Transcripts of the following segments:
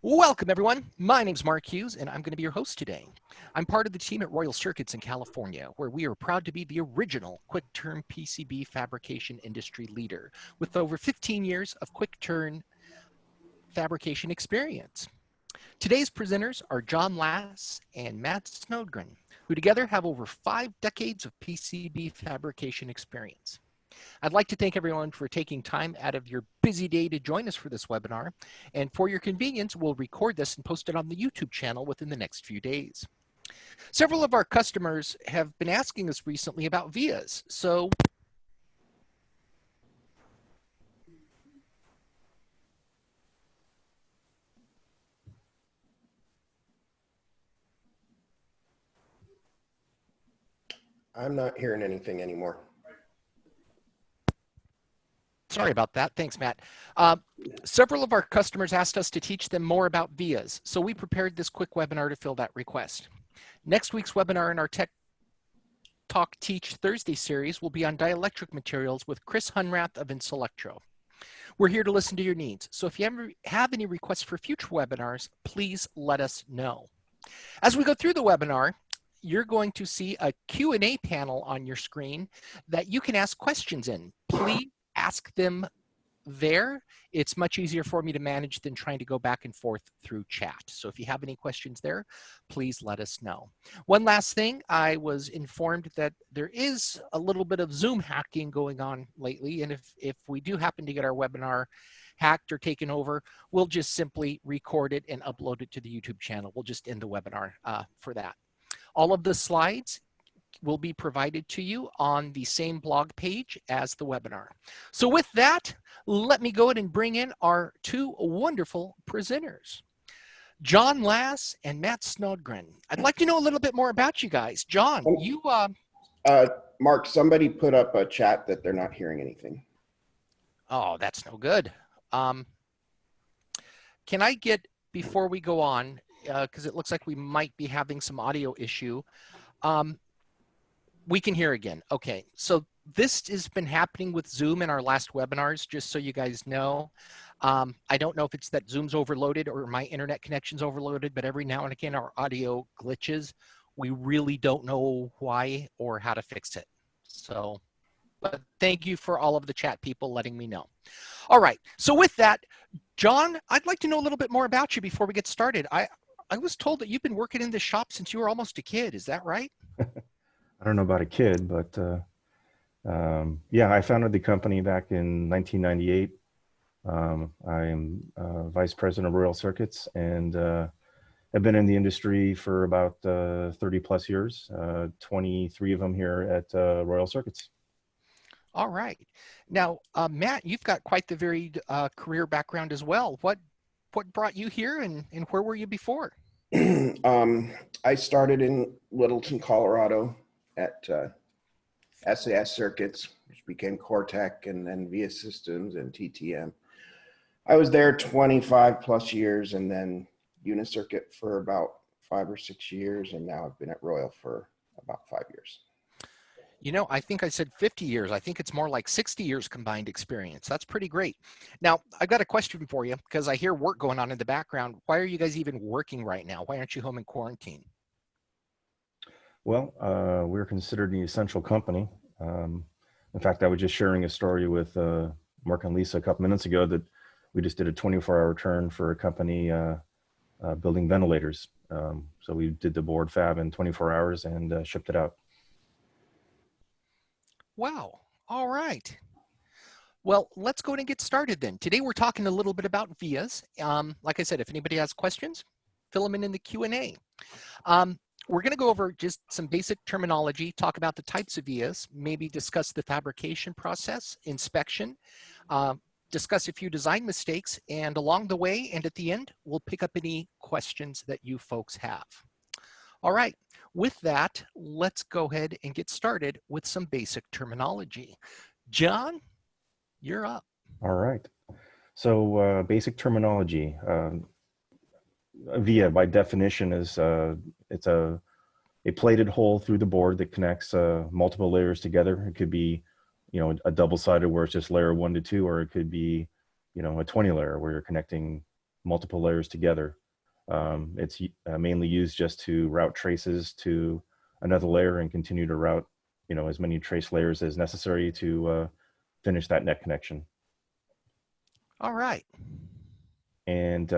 Welcome, everyone. My name's Mark Hughes, and I'm going to be your host today. I'm part of the team at Royal Circuits in California, where we are proud to be the original quick-turn PCB fabrication industry leader with over 15 years of quick-turn fabrication experience. Today's presenters are John Lass and Matt Snodgren, who together have over 5 decades of PCB fabrication experience. I'd like to thank everyone for taking time out of your busy day to join us for this webinar. And for your convenience, we'll record this and post it on the YouTube channel within the next few days. Several of our customers have been asking us recently about vias. So I'm not hearing anything anymore. sorry about that. Thanks, Matt. Several of our customers asked us to teach them more about vias. So we prepared this quick webinar to fill that request. Next week's webinar in our Tech Talk Teach Thursday series will be on dielectric materials with Chris Hunrath of Inselectro. We're here to listen to your needs. So if you ever have any requests for future webinars, please let us know. As we go through the webinar, you're going to see a Q&A panel on your screen that you can ask questions in. Please ask them there. It's much easier for me to manage than trying to go back and forth through chat. So if you have any questions there, please let us know. One last thing, I was informed that there is a little bit of Zoom hacking going on lately. And if we do happen to get our webinar hacked or taken over, we'll just simply record it and upload it to the YouTube channel. We'll just end the webinar for that. All of the slides will be provided to you on the same blog page as the webinar. So with that, let me go ahead and bring in our two wonderful presenters, John Lass and Matt Snodgren. I'd like to know a little bit more about you guys. John, you... Mark, somebody put up a chat that they're not hearing anything. Oh, that's no good. Can I get, before we go on, because it looks like we might be having some audio issue, we can hear again. Okay, so this has been happening with Zoom in our last webinars, just so you guys know. I don't know if it's that Zoom's overloaded or my internet connection's overloaded, but every now and again our audio glitches. We really don't know why or how to fix it. So, but thank you for all of the chat people letting me know. All right, so with that, John, I'd like to know a little bit more about you before we get started. I was told that you've been working in this shop since you were almost a kid. Is that right? I don't know about a kid, but yeah, I founded the company back in 1998. I am vice president of Royal Circuits, and I've been in the industry for about 30 plus years, 23 of them here at Royal Circuits. All right. Now, Matt, you've got quite the varied career background as well. What brought you here, and where were you before? I started in Littleton, Colorado at SAS Circuits, which became Cortec, and then Via Systems and TTM. I was there 25 plus years, and then Unicircuit for about 5 or 6 years, and now I've been at Royal for about 5 years. You know, I think I said 50 years. I think it's more like 60 years combined experience. That's pretty great. Now, I've got a question for you because I hear work going on in the background. Why are you guys even working right now? Why aren't you home in quarantine? Well, we're considered an essential company. In fact, I was just sharing a story with Mark and Lisa a couple minutes ago that we just did a 24-hour turn for a company building ventilators. So we did the board fab in 24 hours and shipped it out. Wow. All right. Well, let's go ahead and get started then. Today we're talking a little bit about vias. Like I said, if anybody has questions, fill them in the Q&A. We're going to go over just some basic terminology, talk about the types of vias, maybe discuss the fabrication process, inspection, discuss a few design mistakes, and along the way and at the end, we'll pick up any questions that you folks have. All right, with that, let's go ahead and get started with some basic terminology. John, you're up. All right. So basic terminology. A via, by definition, is it's a plated hole through the board that connects multiple layers together. It could be, you know, a double-sided where it's just layer 1 to 2, or it could be, you know, a 20 layer where you're connecting multiple layers together. It's mainly used just to route traces to another layer and continue to route, as many trace layers as necessary to finish that net connection. All right. And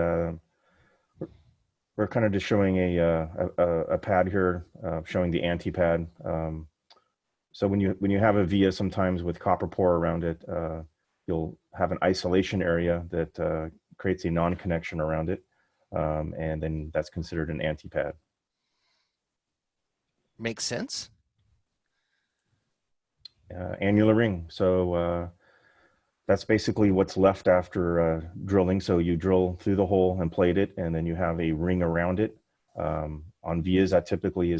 we're kind of just showing a pad here, showing the anti-pad. So when you have a via, sometimes with copper pore around it, you'll have an isolation area that creates a non-connection around it, and then that's considered an anti-pad. Makes sense. Annular ring. So that's basically what's left after drilling. So you drill through the hole and plate it, and then you have a ring around it. On vias, that typically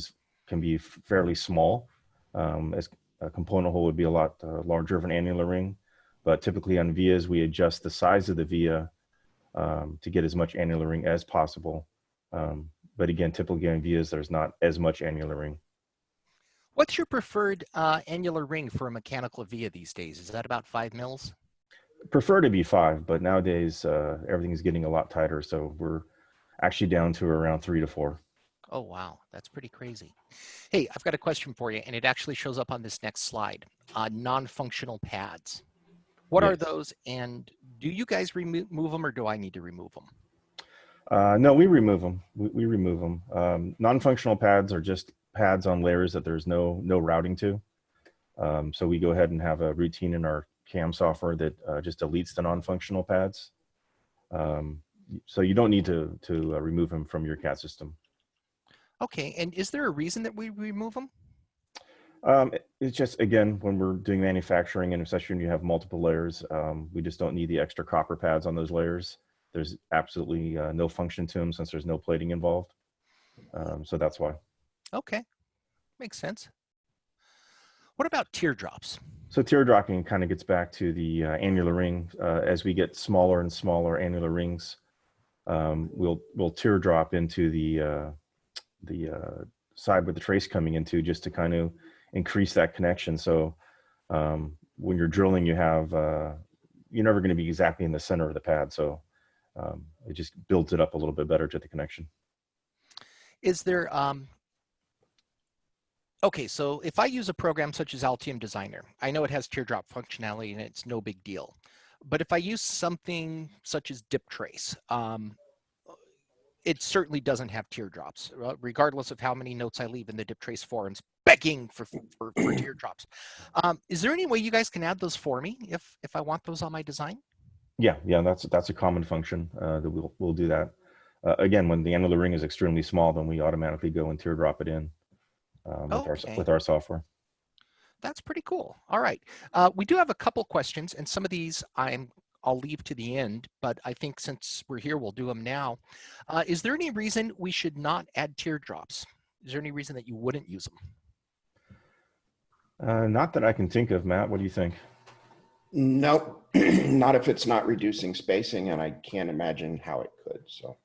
can be fairly small. As a component hole would be a lot larger of an annular ring, but typically on vias, we adjust the size of the via to get as much annular ring as possible. But again, typically on vias, there's not as much annular ring. What's your preferred annular ring for a mechanical via these days? Is that about 5 mils? Prefer to be 5, but nowadays everything is getting a lot tighter, so we're actually down to around 3 to 4. Oh, wow. That's pretty crazy. Hey, I've got a question for you, and it actually shows up on this next slide. Non-functional pads. What are those, and do you guys remove them, or do I need to remove them? No, we remove them. We remove them. Non-functional pads are just pads on layers that there's no routing to. So we go ahead and have a routine in our CAM software that just deletes the non-functional pads. So you don't need to remove them from your CAD system. Okay, and is there a reason that we remove them? It's just, again, when we're doing manufacturing, and especially when you have multiple layers, we just don't need the extra copper pads on those layers. There's absolutely no function to them since there's no plating involved. So that's why. Okay, makes sense. What about teardrops? So teardropping kind of gets back to the annular ring. As we get smaller and smaller annular rings, we'll teardrop into the side with the trace coming into, just to kind of increase that connection. So when you're drilling, you're never going to be exactly in the center of the pad. So it just builds it up a little bit better to the connection. Is there, okay, so if I use a program such as Altium Designer, I know it has teardrop functionality and it's no big deal. But if I use something such as dip trace, it certainly doesn't have teardrops, regardless of how many notes I leave in the dip trace forums begging for teardrops. Is there any way you guys can add those for me if I want those on my design? Yeah, that's a common function that we'll do that. Again, when the annular ring is extremely small, then we automatically go and teardrop it in with our software. That's pretty cool. All right, we do have a couple questions, and some of these I'll leave to the end, but I think since we're here, we'll do them now. Is there any reason we should not add teardrops? Is there any reason that you wouldn't use them? Not that I can think of, Matt. What do you think? Nope, not if it's not reducing spacing, and I can't imagine how it could. So,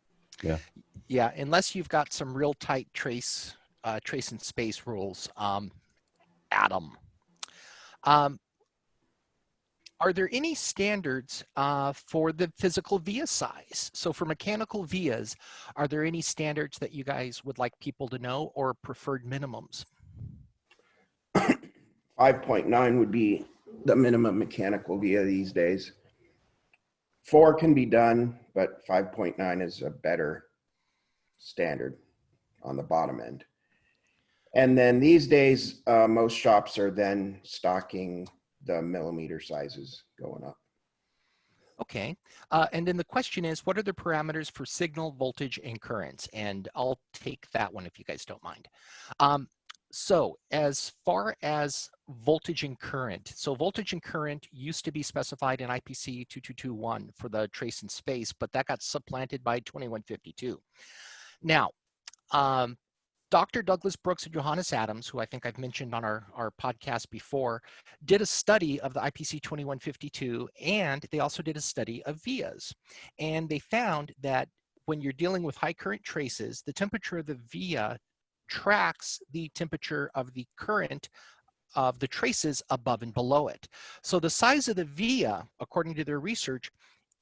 yeah, unless you've got some real tight trace and space rules, add them. Are there any standards for the physical via size? So for mechanical vias, are there any standards that you guys would like people to know, or preferred minimums? 5.9 would be the minimum mechanical via these days. 4 can be done, but 5.9 is a better standard on the bottom end. And then these days, most shops are then stocking the millimeter sizes going up. Okay, and then the question is, what are the parameters for signal, voltage, and currents? And I'll take that one if you guys don't mind. So as far as voltage and current, so voltage and current used to be specified in IPC 2221 for the trace and space, but that got supplanted by 2152. Now, Dr. Douglas Brooks and Johannes Adams, who I think I've mentioned on our podcast before, did a study of the IPC 2152, and they also did a study of vias. And they found that when you're dealing with high current traces, the temperature of the via tracks the temperature of the current of the traces above and below it. So the size of the via, according to their research,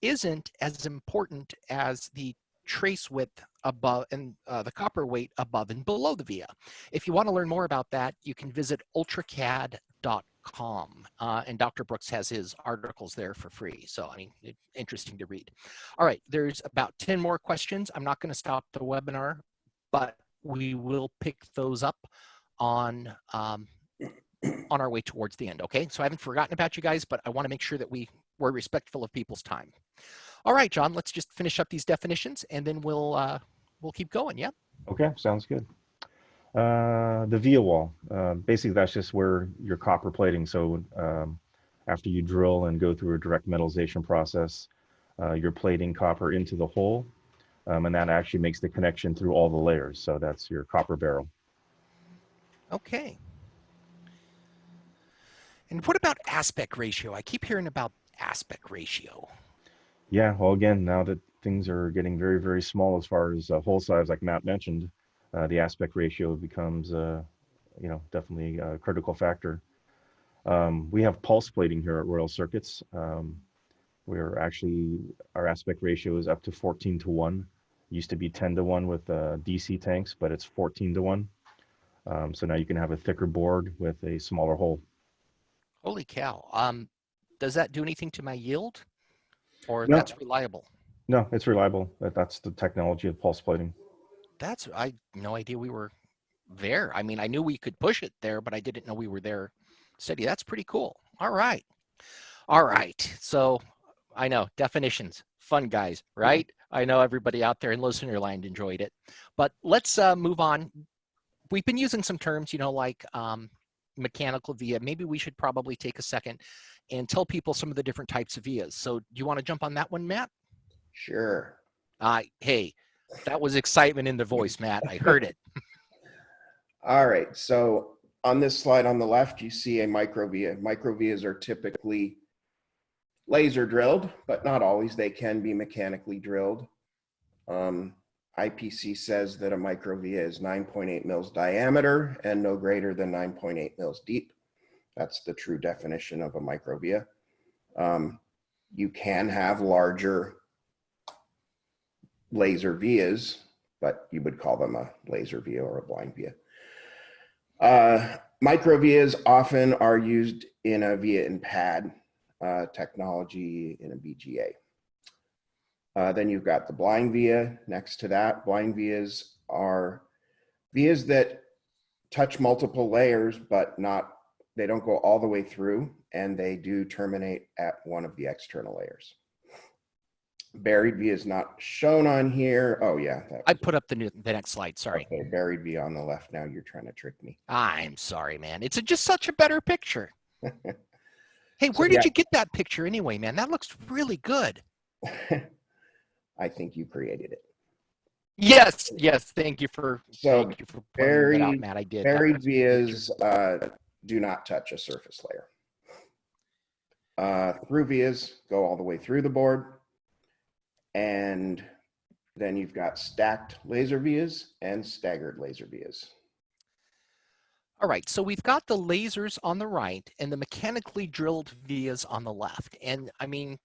isn't as important as the trace width above and the copper weight above and below the via. If you want to learn more about that, you can visit ultracad.com, and Dr. Brooks has his articles there for free. So, I mean, interesting to read. All right, there's about 10 more questions. I'm not going to stop the webinar, but we will pick those up on our way towards the end, okay? So I haven't forgotten about you guys, but I want to make sure that we're respectful of people's time. All right, John, let's just finish up these definitions and then we'll keep going, yeah? Okay, sounds good. The via wall, basically that's just where your copper plating. So after you drill and go through a direct metallization process, you're plating copper into the hole, and that actually makes the connection through all the layers. So that's your copper barrel. Okay. And what about aspect ratio? I keep hearing about aspect ratio. Yeah, well, again, now that things are getting very, very small as far as hole size, like Matt mentioned, the aspect ratio becomes, definitely a critical factor. We have pulse plating here at Royal Circuits. Our aspect ratio is up to 14:1. Used to be 10:1 with DC tanks, but it's 14:1. So now you can have a thicker board with a smaller hole. Holy cow. Does that do anything to my yield? Or No. that's reliable? No, it's reliable. That's the technology of pulse plating. I had no idea we were there. I mean, I knew we could push it there, but I didn't know we were there steady. That's pretty cool. All right. All right. So I know definitions, fun guys, right? I know everybody out there in listener land enjoyed it, but let's move on. We've been using some terms, like mechanical via. Maybe we should probably take a second and tell people some of the different types of vias. So do you want to jump on that one, Matt? Sure. Hey, that was excitement in the voice, Matt. I heard it. All right. So on this slide on the left, you see a microvia. Microvias are typically laser drilled, but not always. They can be mechanically drilled. IPC says that a microvia is 9.8 mils diameter and no greater than 9.8 mils deep. That's the true definition of a microvia. You can have larger laser vias, but you would call them a laser via or a blind via. Microvias often are used in a via and pad technology in a BGA. Then you've got the blind via next to that. Blind vias are vias that touch multiple layers, but they don't go all the way through, and they do terminate at one of the external layers. Buried via is not shown on here. Oh yeah. I put up the next slide, sorry. Okay, buried via on the left. Now you're trying to trick me. I'm sorry, man. It's just such a better picture. Hey, So, where did you get that picture anyway, man? That looks really good. I think you created it. Yes. Thank you for pointing that out, Matt. I did. Buried vias do not touch a surface layer. Through vias go all the way through the board, and then you've got stacked laser vias and staggered laser vias. All right, so we've got the lasers on the right and the mechanically drilled vias on the left. And I mean,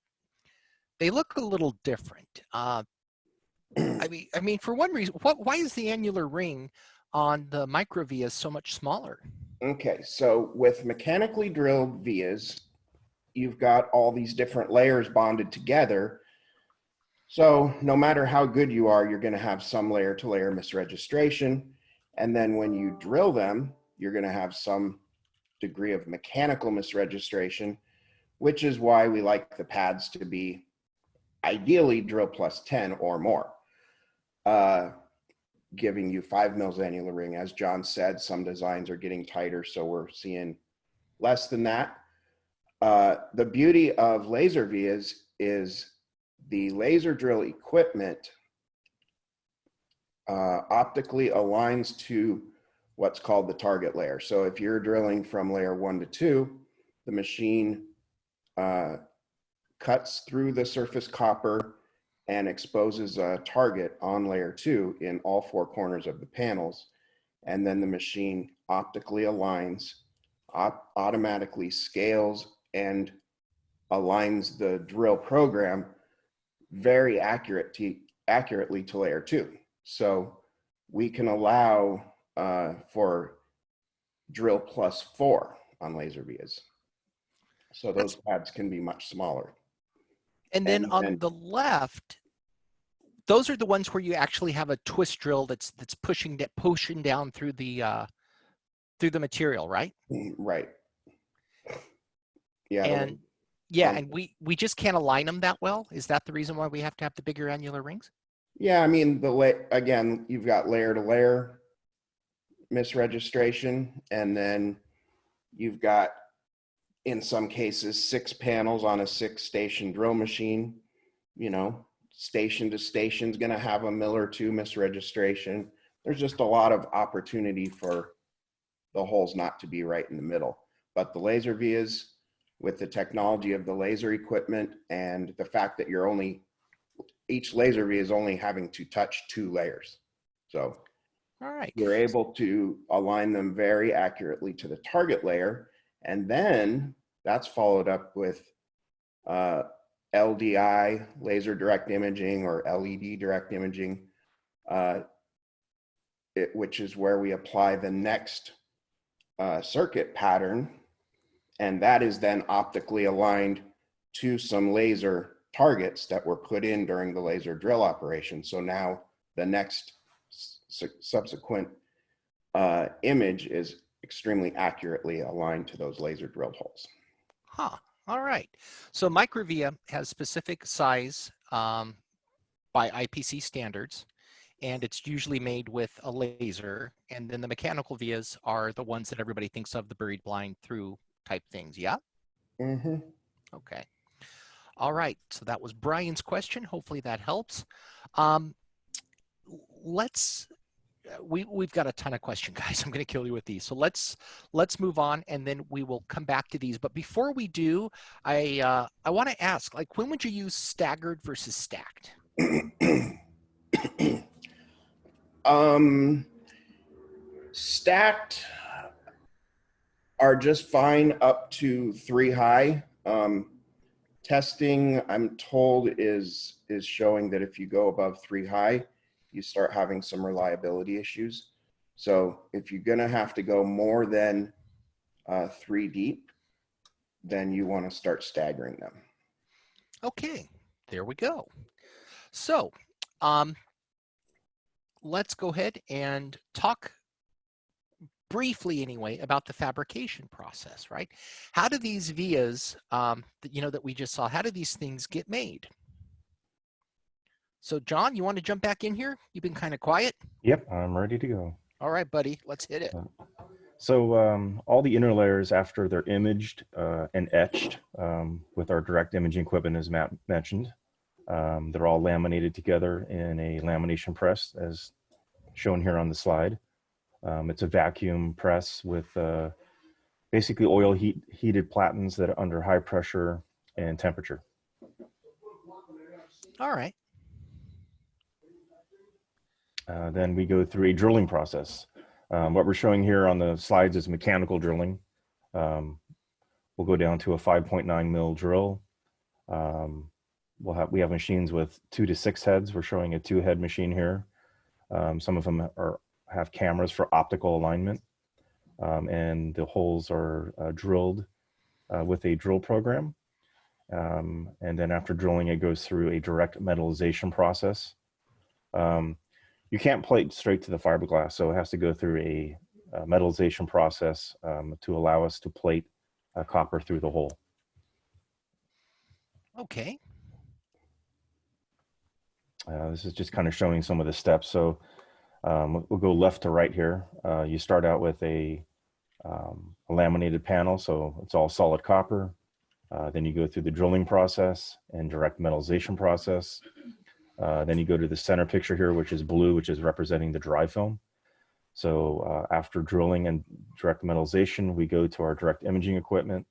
they look a little different. I mean, for one reason, why is the annular ring on the micro vias so much smaller? Okay, so with mechanically drilled vias, you've got all these different layers bonded together. So no matter how good you are, you're going to have some layer to layer misregistration. And then when you drill them, you're going to have some degree of mechanical misregistration, which is why we like the pads to be ideally drill plus 10 or more, giving you 5 mils annular ring. As John said, some designs are getting tighter, so we're seeing less than that. The beauty of laser vias is the laser drill equipment optically aligns to what's called the target layer. So if you're drilling from layer 1 to 2, the machine cuts through the surface copper and exposes a target on layer 2 in all 4 corners of the panels. And then the machine optically aligns, automatically scales and aligns the drill program very accurately to layer 2. So we can allow for drill +4 on laser vias. So those pads can be much smaller. And then on the left, those are the ones where you actually have a twist drill that's pushing down through the material, right? Right. Yeah. And yeah, and we just can't align them that well. Is that the reason why we have to have the bigger annular rings? Yeah, I mean, again, you've got layer to layer misregistration, and then you've got, in some cases, 6 panels on a 6-station drill machine. You know, station to station is going to have a mill or two misregistration. There's just a lot of opportunity for the holes not to be right in the middle. But the laser vias, with the technology of the laser equipment and the fact that each laser via is only having to touch 2 layers. So all right, you're able to align them very accurately to the target layer. And then that's followed up with LDI, laser direct imaging, or LED direct imaging, which is where we apply the next circuit pattern. And that is then optically aligned to some laser targets that were put in during the laser drill operation. So now the next subsequent image is extremely accurately aligned to those laser drilled holes. Huh. All right. So microvia has specific size by IPC standards, and it's usually made with a laser. And then the mechanical vias are the ones that everybody thinks of, the buried blind through type things. Yeah? Mm-hmm. Okay. All right. So that was Brian's question. Hopefully that helps. We've got a ton of questions, guys. I'm going to kill you with these. So let's move on, and then we will come back to these. But before we do, I want to ask, like, when would you use staggered versus stacked? Stacked are just fine up to 3 high. Testing, I'm told, is showing that if you go above 3 high, you start having some reliability issues. So if you're going to have to go more than 3 deep, then you want to start staggering them. Okay, there we go. So let's go ahead and talk briefly anyway about the fabrication process, right? How do these vias that we just saw, how do these things get made? So John, you want to jump back in here? You've been kind of quiet. Yep, I'm ready to go. All right, buddy, let's hit it. So all the inner layers, after they're imaged and etched with our direct imaging equipment, as Matt mentioned, they're all laminated together in a lamination press, as shown here on the slide. It's a vacuum press with basically heated platens that are under high pressure and temperature. All right. Then we go through a drilling process. What we're showing here on the slides is mechanical drilling. We'll go down to a 5.9 mil drill. We have machines with 2 to 6 heads. We're showing a 2-head machine here. Some of them have cameras for optical alignment, and the holes are drilled with a drill program. And then after drilling, it goes through a direct metallization process. You can't plate straight to the fiberglass, so it has to go through a metallization process to allow us to plate copper through the hole. Okay. This is just kind of showing some of the steps. So we'll go left to right here. You start out with a laminated panel, so it's all solid copper. Then you go through the drilling process and direct metallization process. Then you go to the center picture here, which is blue, which is representing the dry film. So after drilling and direct metallization, we go to our direct imaging equipment.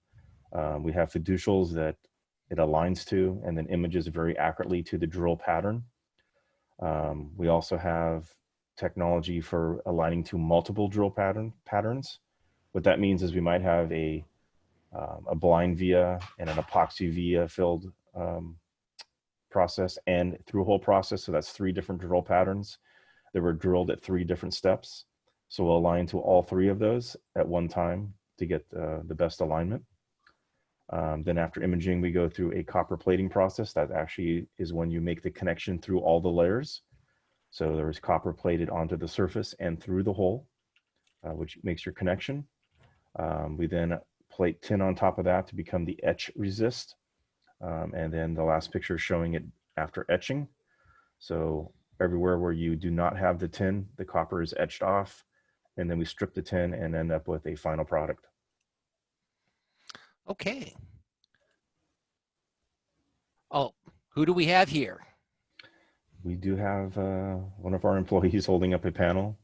We have fiducials that it aligns to and then images very accurately to the drill pattern. We also have technology for aligning to multiple drill patterns. What that means is we might have a blind via and an epoxy via filled process and through hole process. So that's 3 different drill patterns that were drilled at 3 different steps. So we'll align to all 3 of those at one time to get the best alignment. Then after imaging, we go through a copper plating process. That actually is when you make the connection through all the layers. So there's copper plated onto the surface and through the hole, which makes your connection. We then plate tin on top of that to become the etch resist. And then the last picture is showing it after etching. So everywhere where you do not have the tin, the copper is etched off, and then we strip the tin and end up with a final product. Okay. Oh, who do we have here? We do have one of our employees holding up a panel.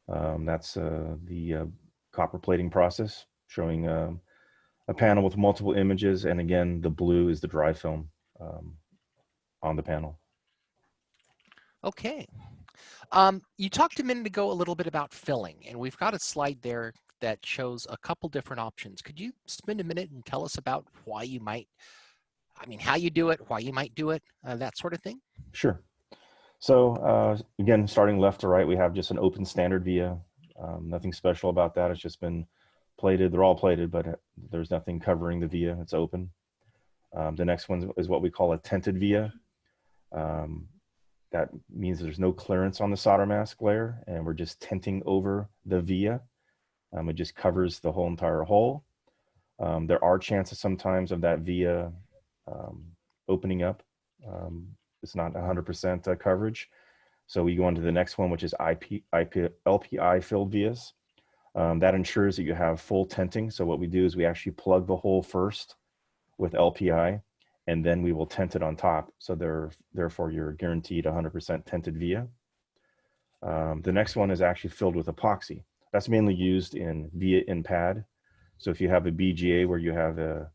That's the copper plating process, showing a panel with multiple images. And again, the blue is the dry film on the panel. Okay. You talked a minute ago a little bit about filling, and we've got a slide there that shows a couple different options. Could you spend a minute and tell us about why you might, how you do it, why you might do it, that sort of thing? Sure. So again, starting left to right, we have just an open standard via. Nothing special about that. It's just been plated. They're all plated, but there's nothing covering the via. It's open. The next one is what we call a tented via. That means there's no clearance on the solder mask layer, and we're just tenting over the via. It just covers the whole entire hole. There are chances sometimes of that via opening up. It's not 100% coverage. So we go on to the next one, which is LPI filled vias. That ensures that you have full tenting. So what we do is we actually plug the hole first with LPI, and then we will tent it on top. So therefore, you're guaranteed 100% tented via. The next one is actually filled with epoxy. That's mainly used in via in pad. So if you have a BGA where you have a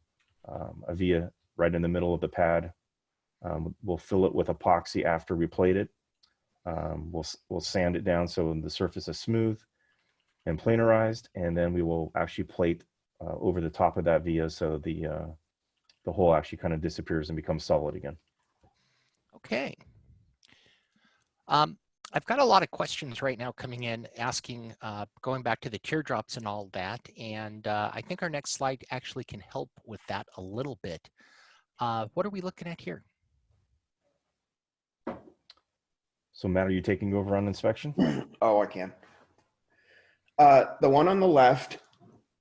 via right in the middle of the pad, we'll fill it with epoxy after we plate it. We'll sand it down so the surface is smooth and planarized, and then we will actually plate over the top of that via so the hole actually kind of disappears and becomes solid again. Okay. I've got a lot of questions right now coming in asking, going back to the teardrops and all that, and I think our next slide actually can help with that a little bit. What are we looking at here? So Matt, are you taking over on inspection? Oh, I can. The one on the left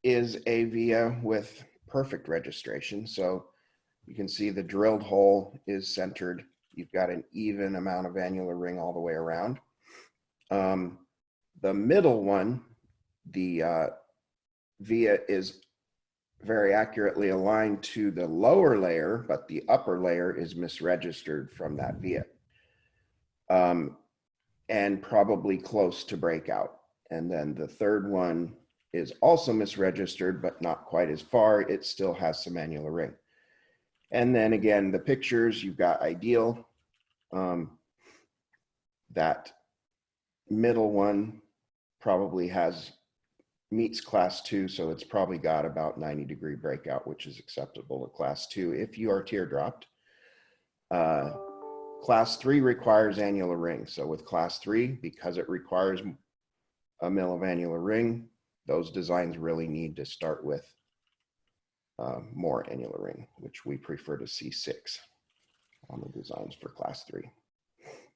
is a via with perfect registration. So you can see the drilled hole is centered. You've got an even amount of annular ring all the way around. The middle one, the via is very accurately aligned to the lower layer, but the upper layer is misregistered from that via. And probably close to breakout. And then the third one is also misregistered, but not quite as far. It still has some annular ring. And then again, the pictures, you've got ideal. That middle one probably meets class 2, so it's probably got about 90-degree breakout, which is acceptable at class 2 if you are teardropped. Class 3 requires annular ring. So with class 3, because it requires a mil of annular ring, those designs really need to start with more annular ring, which we prefer to see 6 on the designs for class 3.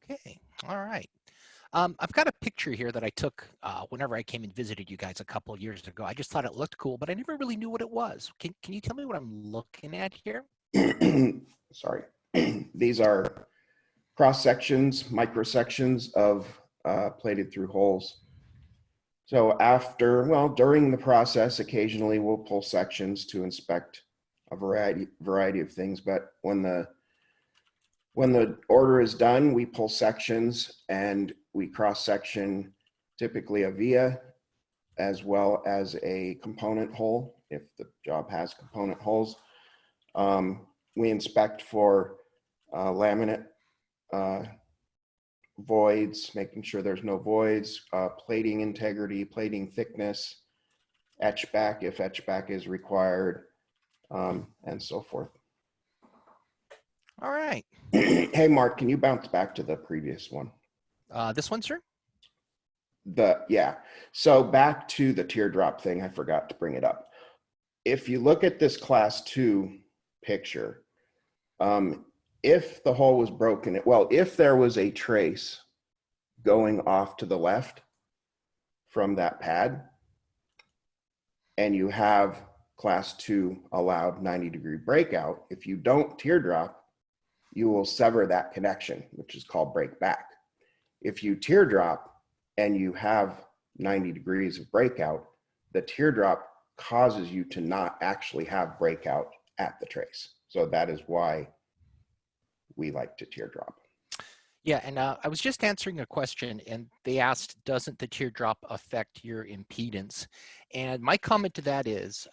Okay, all right. I've got a picture here that I took whenever I came and visited you guys a couple of years ago. I just thought it looked cool, but I never really knew what it was. Can you tell me what I'm looking at here? Sorry. These are cross sections, microsections of plated through holes. So during the process, occasionally we'll pull sections to inspect a variety of things. But when the order is done, we pull sections and we cross section typically a via as well as a component hole if the job has component holes. We inspect for laminate voids, making sure there's no voids, plating integrity, plating thickness, etch back if etch back is required, and so forth. All right. Hey, Mark, can you bounce back to the previous one? This one, sir? Yeah. So back to the teardrop thing, I forgot to bring it up. If you look at this class 2 picture, if the hole was broken, well, if there was a trace going off to the left from that pad, and you have class 2 allowed 90-degree breakout, if you don't teardrop, you will sever that connection, which is called break back. If you teardrop and you have 90 degrees of breakout, the teardrop causes you to not actually have breakout at the trace. So that is why we like to teardrop. Yeah, and I was just answering a question, and they asked, doesn't the teardrop affect your impedance? And my comment to that is,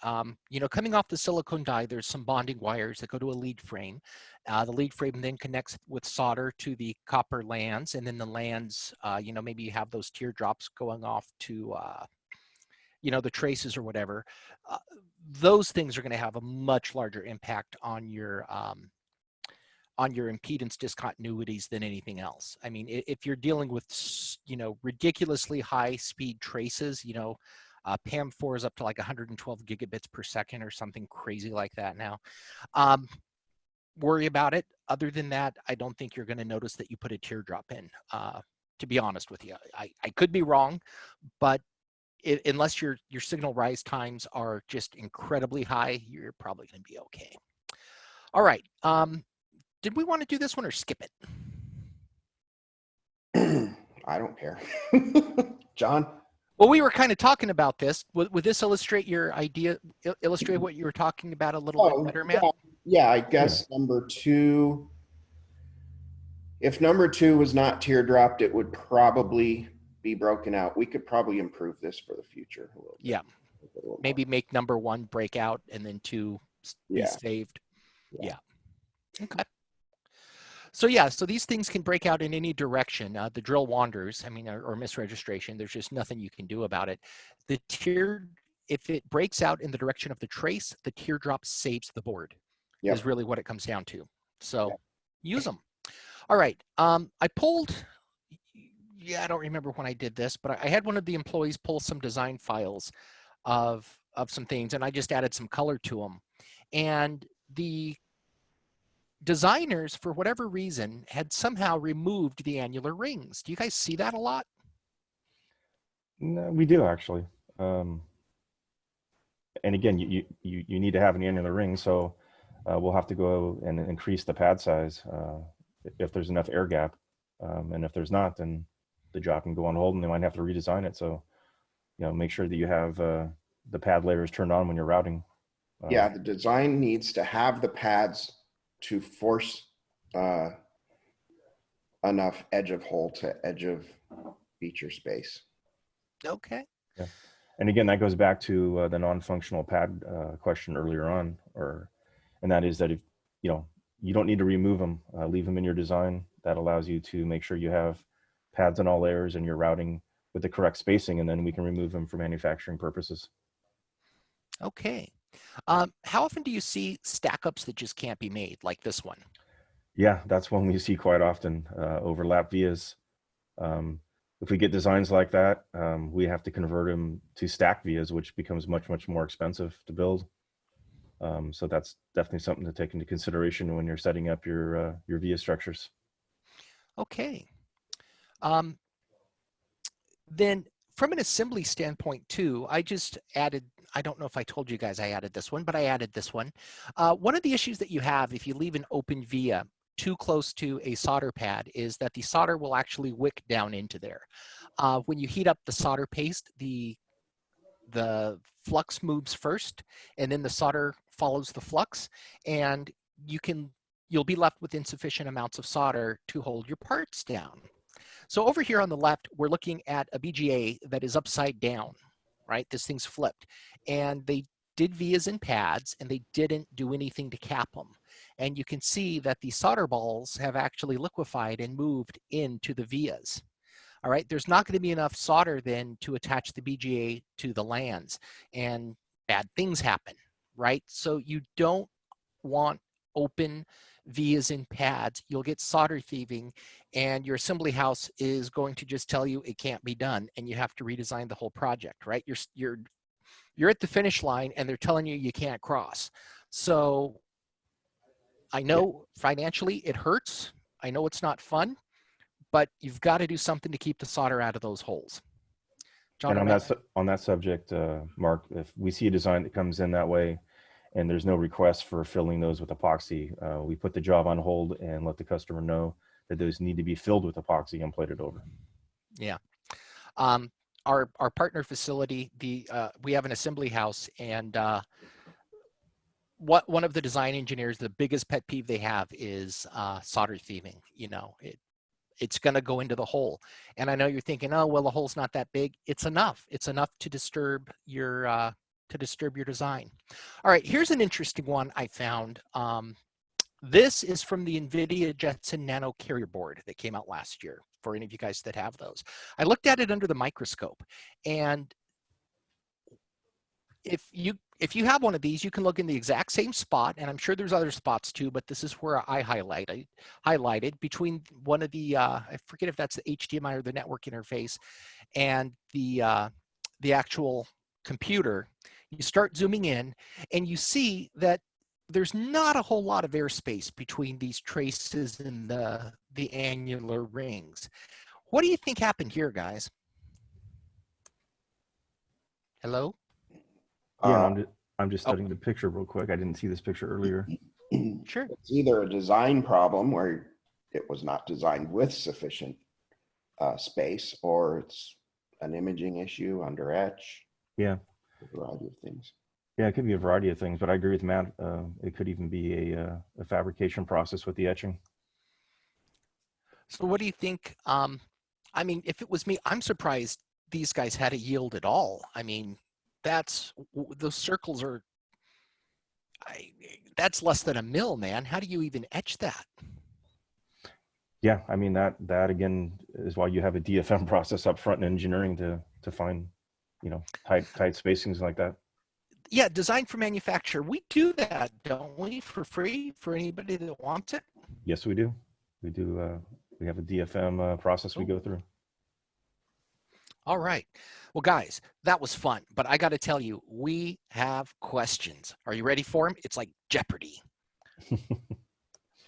coming off the silicone die, there's some bonding wires that go to a lead frame. The lead frame then connects with solder to the copper lands, and then the lands, maybe you have those teardrops going off to, the traces or whatever. Those things are going to have a much larger impact on your impedance discontinuities than anything else. I mean, if you're dealing with, ridiculously high speed traces, PAM4 is up to like 112 gigabits per second or something crazy like that now. Worry about it. Other than that, I don't think you're going to notice that you put a teardrop in, to be honest with you. I could be wrong, but unless your signal rise times are just incredibly high, you're probably going to be okay. All right. Did we want to do this one or skip it? I don't care. John? Well, we were kind of talking about this. Would this illustrate your idea, illustrate what you were talking about a little bit better, Matt? Yeah, I guess number 2, if number 2 was not teardropped, it would probably be broken out. We could probably improve this for the future a little bit. Yeah. Maybe make number 1 break out and then 2 be saved. Yeah. Okay. So so these things can break out in any direction. The drill wanders, or misregistration. There's just nothing you can do about it. If it breaks out in the direction of the trace, the teardrop saves the board. Is really what it comes down to. So use them. All right. I pulled. I don't remember when I did this, but I had one of the employees pull some design files of some things, and I just added some color to them. And the designers, for whatever reason, had somehow removed the annular rings. Do you guys see that a lot? No, we do actually. And again, you need to have an annular ring, so we'll have to go and increase the pad size if there's enough air gap. And if there's not, then the job can go on hold and they might have to redesign it. So, make sure that you have the pad layers turned on when you're routing. Yeah, the design needs to have the pads to force enough edge of hole to edge of feature space. Okay. Yeah. And again, that goes back to the non-functional pad question earlier on, and that is that if you don't need to remove them, leave them in your design. That allows you to make sure you have pads on all layers and you're routing with the correct spacing, and then we can remove them for manufacturing purposes. Okay. How often do you see stack-ups that just can't be made, like this one? Yeah, that's one we see quite often, overlap vias. If we get designs like that, we have to convert them to stack vias, which becomes much, much more expensive to build. So that's definitely something to take into consideration when you're setting up your via structures. Okay. Then from an assembly standpoint too, I just added, I don't know if I told you guys I added this one, but I added this one. One of the issues that you have if you leave an open via too close to a solder pad is that the solder will actually wick down into there. When you heat up the solder paste, the flux moves first, and then the solder follows the flux, and you'll be left with insufficient amounts of solder to hold your parts down. So over here on the left, we're looking at a BGA that is upside down, right? This thing's flipped. And they did vias and pads, and they didn't do anything to cap them. And you can see that the solder balls have actually liquefied and moved into the vias. All right, there's not going to be enough solder then to attach the BGA to the lands, and bad things happen, right? So you don't want open vias in pads, you'll get solder thieving, and your assembly house is going to just tell you it can't be done, and you have to redesign the whole project, right? You're at the finish line, and they're telling you you can't cross. So I know financially it hurts. I know it's not fun, but you've got to do something to keep the solder out of those holes. John, And on that subject, Mark, if we see a design that comes in that way and there's no request for filling those with epoxy, we put the job on hold and let the customer know that those need to be filled with epoxy and plated over. Yeah. Our partner facility, we have an assembly house, and one of the design engineers, the biggest pet peeve they have is solder thieving. You know, it's going to go into the hole. And I know you're thinking, oh, well, the hole's not that big. It's enough. It's enough to disturb your design. All right, here's an interesting one I found. This is from the NVIDIA Jetson Nano Carrier Board that came out last year, for any of you guys that have those. I looked at it under the microscope, and if you have one of these, you can look in the exact same spot, and I'm sure there's other spots too, but this is where I highlighted between one of the, I forget if that's the HDMI or the network interface, and the actual computer. You start zooming in, and you see that there's not a whole lot of airspace between these traces and the annular rings. What do you think happened here, guys? Hello? Yeah, I'm just studying the picture real quick. I didn't see this picture earlier. Sure. It's either a design problem where it was not designed with sufficient space, or it's an imaging issue under etch. Yeah. A variety of things. Yeah, it could be a variety of things, but I agree with Matt. It could even be a fabrication process with the etching. So what do you think? I mean, if it was me, I'm surprised these guys had a yield at all. I mean, those circles are, that's less than a mil, man. How do you even etch that? Yeah, I mean, that again is why you have a DFM process up front in engineering to find, tight spacings like that. Yeah, design for manufacture. We do that, don't we, for free for anybody that wants it? Yes, we do. We do. We have a DFM process we go through. All right. Well, guys, that was fun, but I got to tell you, we have questions. Are you ready for them? It's like Jeopardy.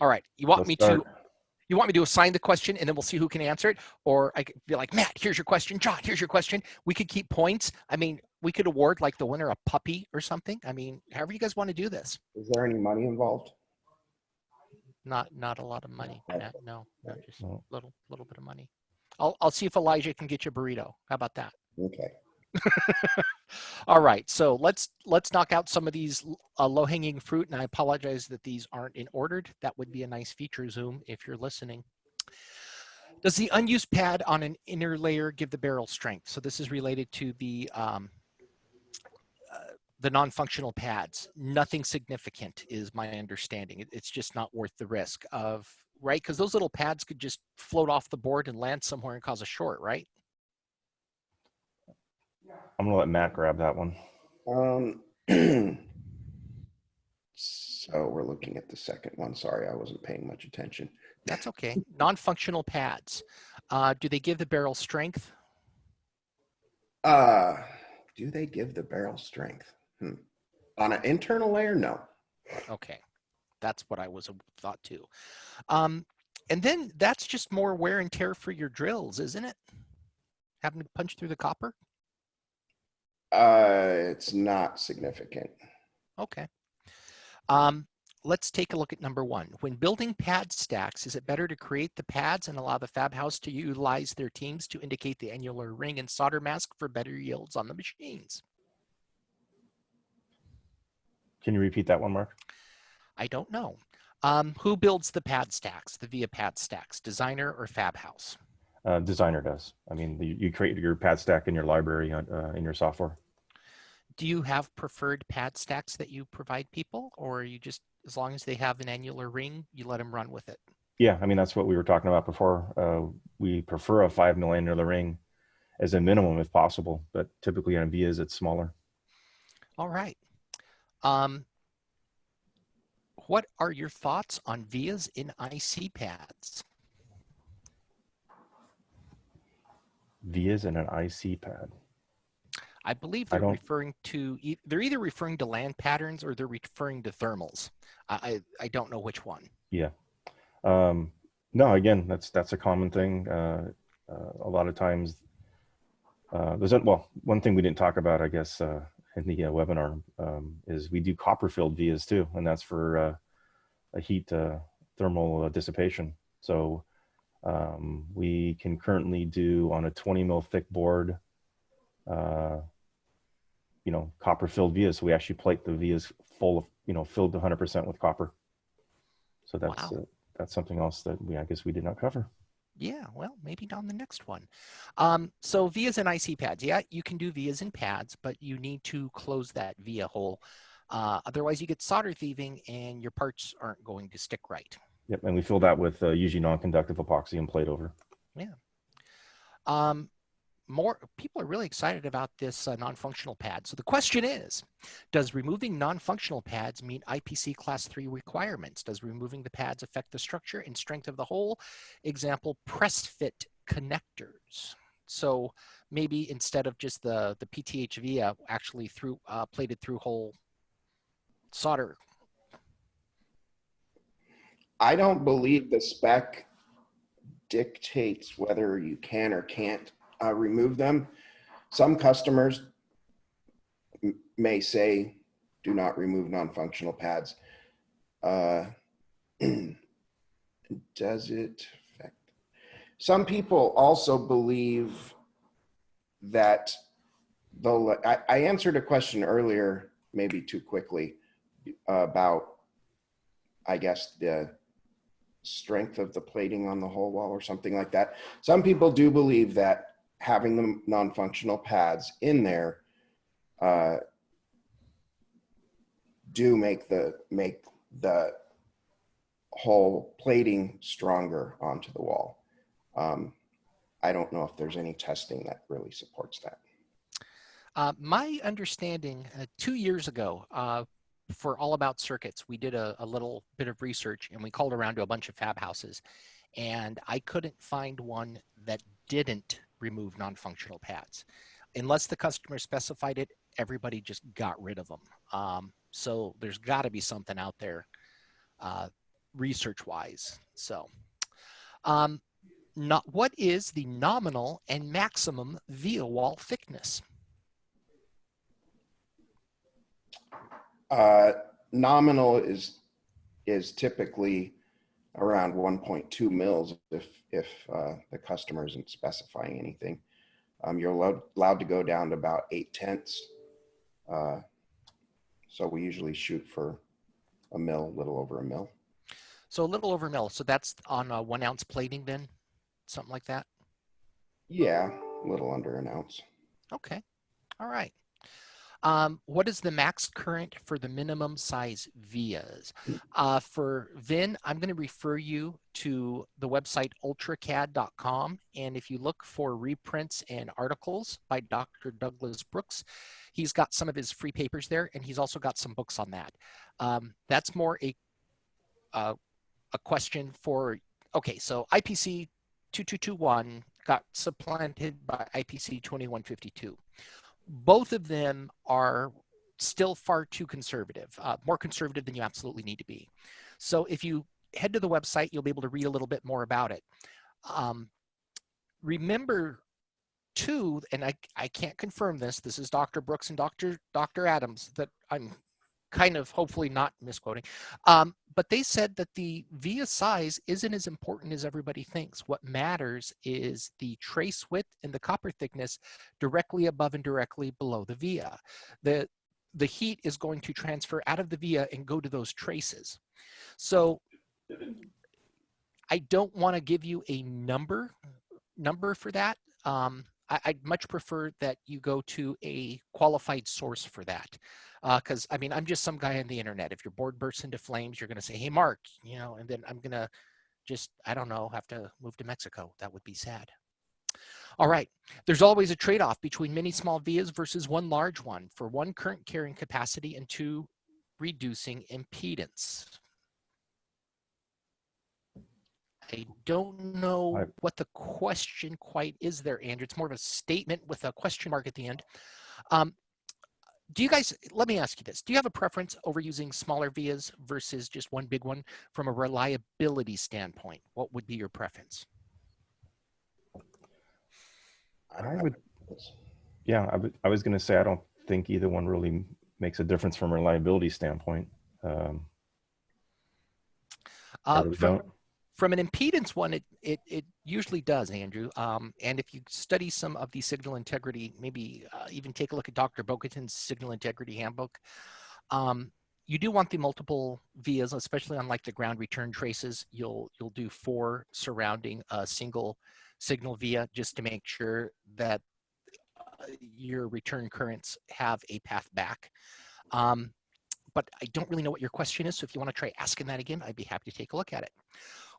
All right. You want me to assign the question, and then we'll see who can answer it? Or I could be like, Matt, here's your question. John, here's your question. We could keep points. I mean, we could award like the winner a puppy or something. I mean, however you guys want to do this. Is there any money involved? Not a lot of money. Matt. No, just a little bit of money. I'll see if Elijah can get you a burrito. How about that? Okay. All right, so let's knock out some of these low-hanging fruit, and I apologize that these aren't in ordered. That would be a nice feature, Zoom, if you're listening. Does the unused pad on an inner layer give the barrel strength? So this is related to the non-functional pads. Nothing significant is my understanding. It's just not worth the risk of, right? Because those little pads could just float off the board and land somewhere and cause a short, right? I'm gonna let Matt grab that one. So we're looking at the second one. Sorry, I wasn't paying much attention. That's okay. Non-functional pads. Do they give the barrel strength? Do they give the barrel strength? On an internal layer, no. Okay. That's what I thought too. And then that's just more wear and tear for your drills, isn't it? Having to punch through the copper? It's not significant. Okay. Let's take a look at number one. When building pad stacks, is it better to create the pads and allow the fab house to utilize their teams to indicate the annular ring and solder mask for better yields on the machines? Can you repeat that one, Mark? I don't know. Who builds the pad stacks, the VIA pad stacks, designer or fab house? Designer does. I mean, you create your pad stack in your library in your software. Do you have preferred pad stacks that you provide people, or are you just, as long as they have an annular ring, you let them run with it? Yeah, I mean, that's what we were talking about before. We prefer a 5 mil annular ring as a minimum if possible, but typically on VIAs it's smaller. All right. What are your thoughts on vias in IC pads? Vias and an IC pad. I believe I they're don't. referring to, they're either referring to land patterns or they're referring to thermals. I don't know which one. Yeah. No, again, that's a common thing. A lot of times, well, one thing we didn't talk about, I guess, in the webinar is we do copper filled vias too, and that's for a heat thermal dissipation. So we can currently do on a 20 mil thick board, copper filled vias. So we actually plate the vias full of, filled 100% with copper. So that's something else that I guess we did not cover. Yeah, well, maybe on the next one. So vias and IC pads. Yeah, you can do vias and pads, but you need to close that via hole. Otherwise, you get solder thieving and your parts aren't going to stick right. Yep, and we fill that with usually non-conductive epoxy and plate over. Yeah. More people are really excited about this non-functional pad. So the question is, does removing non-functional pads meet IPC Class 3 requirements? Does removing the pads affect the structure and strength of the hole? Example, press fit connectors. So maybe instead of just the PTH via, actually through plated through hole solder. I don't believe the spec dictates whether you can or can't remove them. Some customers may say, do not remove non-functional pads. Does it affect? Some people also believe that I answered a question earlier, maybe too quickly, about, I guess, the strength of the plating on the whole wall or something like that. Some people do believe that having the non-functional pads in there do make the whole plating stronger onto the wall. I don't know if there's any testing that really supports that. My understanding 2 years ago, for All About Circuits, we did a little bit of research and we called around to a bunch of fab houses, and I couldn't find one that didn't remove non-functional pads. Unless the customer specified it, everybody just got rid of them. So there's got to be something out there research-wise. So what is the nominal and maximum via wall thickness? Nominal is typically around 1.2 mils if the customer isn't specifying anything. You're allowed to go down to about 0.8. So we usually shoot for a mil, little over a mil. So a little over a mil. So that's on a 1 ounce plating then? Something like that? Yeah, a little under an ounce. Okay. All right. What is the max current for the minimum size vias? For VIN, I'm going to refer you to the website ultracad.com. And if you look for reprints and articles by Dr. Douglas Brooks, he's got some of his free papers there, and he's also got some books on that. That's more a question for, okay, so IPC 2221 got supplanted by IPC 2152. Both of them are still far too conservative, more conservative than you absolutely need to be. So if you head to the website, you'll be able to read a little bit more about it. Remember too, and I can't confirm this, this is Dr. Brooks and Dr. Adams that I'm kind of hopefully not misquoting, but they said that the via size isn't as important as everybody thinks. What matters is the trace width and the copper thickness directly above and directly below the via. The heat is going to transfer out of the via and go to those traces. So I don't want to give you a number for that. I'd much prefer that you go to a qualified source for that. Because I mean, I'm just some guy on the internet. If your board bursts into flames, you're going to say, hey, Mark, and then I'm going to just, I don't know, have to move to Mexico. That would be sad. All right. There's always a trade-off between many small vias versus one large one for 1, current carrying capacity, and 2, reducing impedance. I don't know what the question quite is there, Andrew. It's more of a statement with a question mark at the end. Do you guys, let me ask you this. Do you have a preference over using smaller vias versus just one big one from a reliability standpoint? What would be your preference? I was going to say, I don't think either one really makes a difference from a reliability standpoint. From an impedance one, it usually does, Andrew. And if you study some of the signal integrity, maybe even take a look at Dr. Bogatin's signal integrity handbook, you do want the multiple vias, especially on like the ground return traces. You'll do 4 surrounding a single signal via just to make sure that your return currents have a path back. But I don't really know what your question is, so if you want to try asking that again, I'd be happy to take a look at it.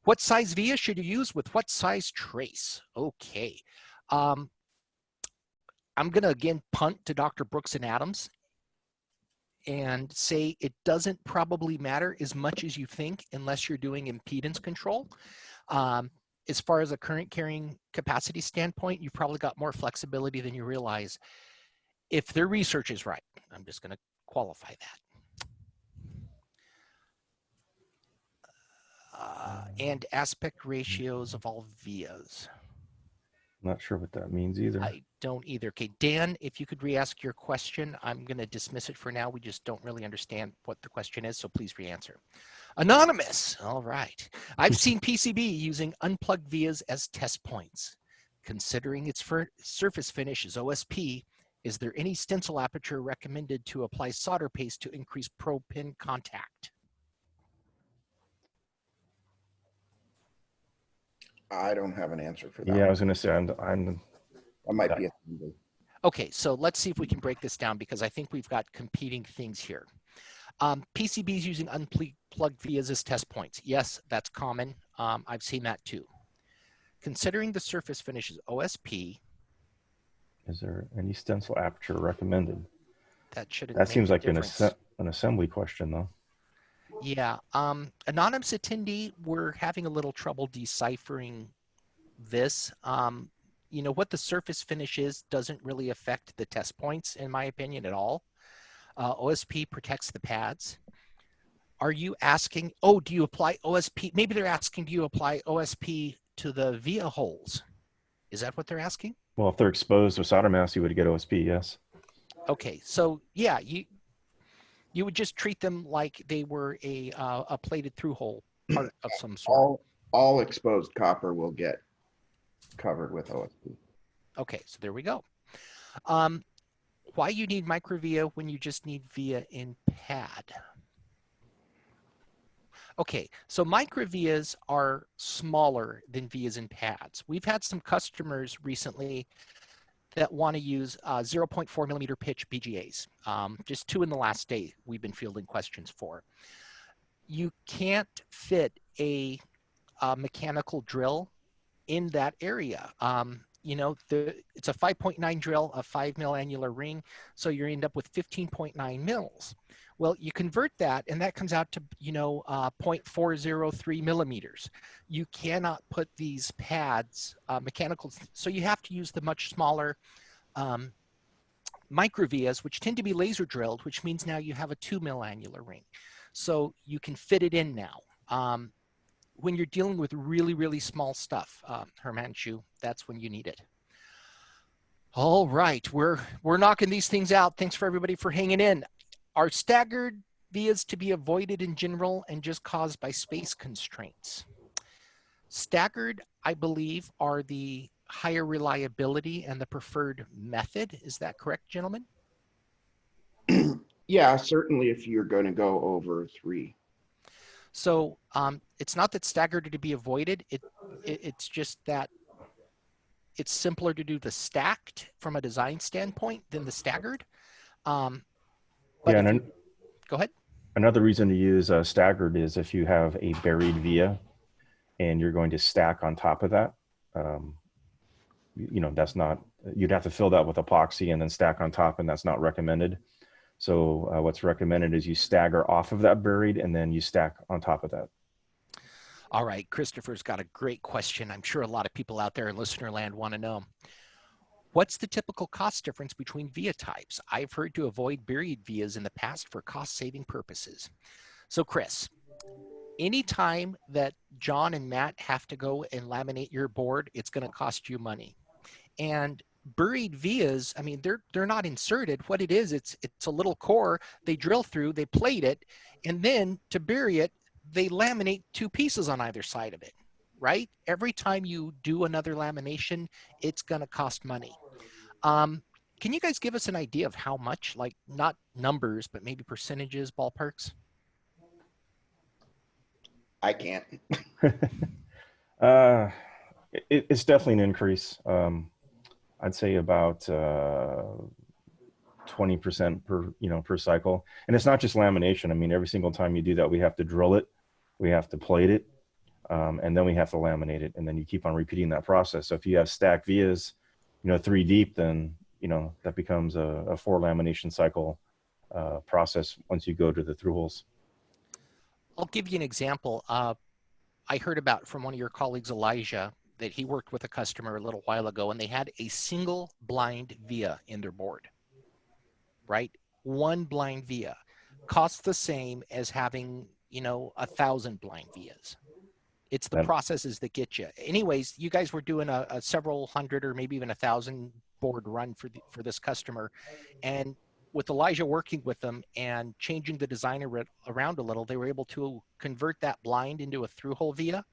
What size via should you use with what size trace? Okay. I'm going to again punt to Dr. Brooks and Adams and say it doesn't probably matter as much as you think unless you're doing impedance control. As far as a current carrying capacity standpoint, you've probably got more flexibility than you realize if their research is right. I'm just going to qualify that. And aspect ratios of all vias. Not sure what that means either. I don't either. Okay, Dan, if you could re-ask your question, I'm going to dismiss it for now. We just don't really understand what the question is, so please re-answer. Anonymous, all right. I've seen PCB using unplugged vias as test points. Considering its surface finish is OSP, is there any stencil aperture recommended to apply solder paste to increase probe pin contact? I don't have an answer for that. Yeah, I was going to say, I might be. Okay, so let's see if we can break this down because I think we've got competing things here. PCBs using unplugged vias as test points. Yes, that's common. I've seen that too. Considering the surface finish is OSP. Is there any stencil aperture recommended? That seems like an assembly question though. Yeah, anonymous attendee, we're having a little trouble deciphering this. You know, what the surface finish is doesn't really affect the test points, in my opinion, at all. OSP protects the pads. Are you asking, oh, do you apply OSP? Maybe they're asking, do you apply OSP to the via holes? Is that what they're asking? Well, if they're exposed with solder mask, you would get OSP, yes. Okay, so yeah, you would just treat them like they were a plated through hole part of some sort. All exposed copper will get covered with OSP. Okay, so there we go. Why you need microvia when you just need via in pad? Okay, so microvias are smaller than vias in pads. We've had some customers recently that want to use 0.4 millimeter pitch BGAs. Just 2 in the last day we've been fielding questions for. You can't fit a mechanical drill in that area. You know, it's a 5.9 drill, a 5 mil annular ring, so you end up with 15.9 mils. Well, you convert that, and that comes out to, you know, 0.403 millimeters. You cannot put these pads, mechanical, so you have to use the much smaller microvias, which tend to be laser drilled, which means now you have a 2 mil annular ring. So you can fit it in now. When you're dealing with really, really small stuff, Hermanshu, that's when you need it. All right, we're knocking these things out. Thanks for everybody for hanging in. Are staggered vias to be avoided in general and just caused by space constraints? Staggered, I believe, are the higher reliability and the preferred method. Is that correct, gentlemen? Yeah, certainly if you're going to go over 3. So it's not that staggered are to be avoided. It's just that it's simpler to do the stacked from a design standpoint than the staggered. Go ahead. Another reason to use staggered is if you have a buried via and you're going to stack on top of that. You know, that's not, you'd have to fill that with epoxy and then stack on top, and that's not recommended. So what's recommended is you stagger off of that buried and then you stack on top of that. All right, Christopher's got a great question. I'm sure a lot of people out there in listener land want to know. What's the typical cost difference between via types? I've heard to avoid buried vias in the past for cost-saving purposes. So Chris, anytime that John and Matt have to go and laminate your board, it's going to cost you money. And buried vias, I mean, they're not inserted. What it is, it's a little core. They drill through, they plate it, and then to bury it, they laminate two pieces on either side of it, right? Every time you do another lamination, it's going to cost money. Can you guys give us an idea of how much, like not numbers, but maybe percentages, ballparks? I can't. uh, it's definitely an increase. I'd say about 20% per cycle. And it's not just lamination. I mean, every single time you do that, we have to drill it, we have to plate it, and then we have to laminate it. And then you keep on repeating that process. So if you have stacked vias, 3 deep, then, that becomes a 4 lamination cycle process once you go to the through holes. I'll give you an example. I heard about from one of your colleagues, Elijah, that he worked with a customer a little while ago and they had a single blind via in their board, right? One blind via costs the same as having, 1,000 blind vias. It's the processes that get you. Anyways, you guys were doing a several hundred or maybe even 1,000 board run for this customer. And with Elijah working with them and changing the design around a little, they were able to convert that blind into a through hole via,